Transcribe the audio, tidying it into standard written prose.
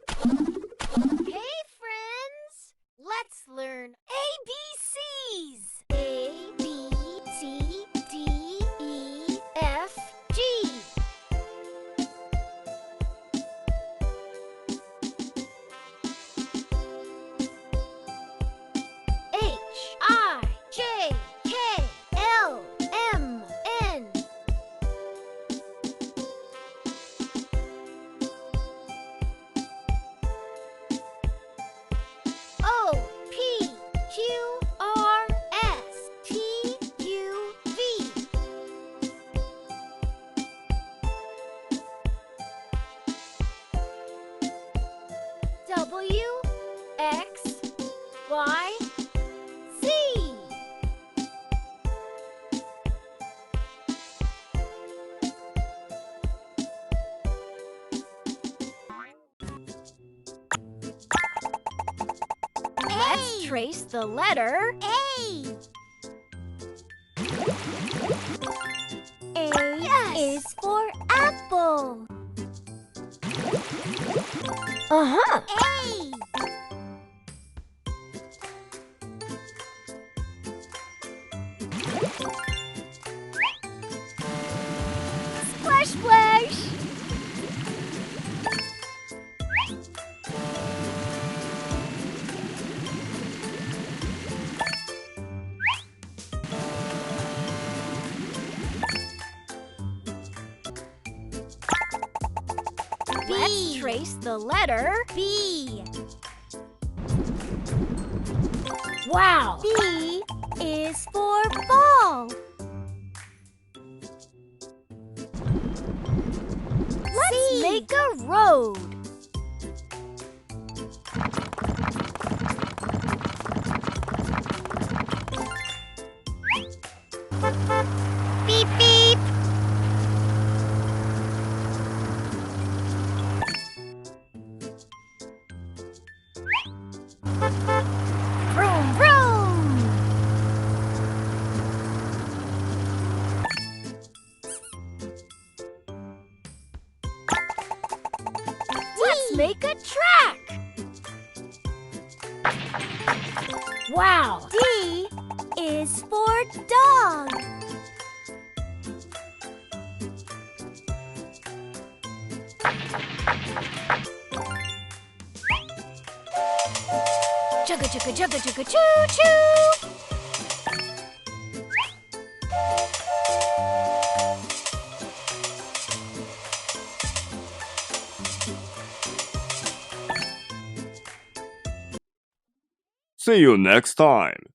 Hey, friends! Let's learn ABCs. A, B, C, D, E, F, G. H, I, J, K, L, M, N. O, P, Q, R, S, T, U, V. W, X, Y, Z. Let's trace the letter A. A is for apple. Uh-huh. A. Splash, splash. Let's trace the letter B. Wow. B is for ball. Let's make a road. Beep, beep. Vroom, vroom. Let's make a track. Wow. D is for dog. Chugga, chugga, chugga, chugga, choo, choo. See you next time.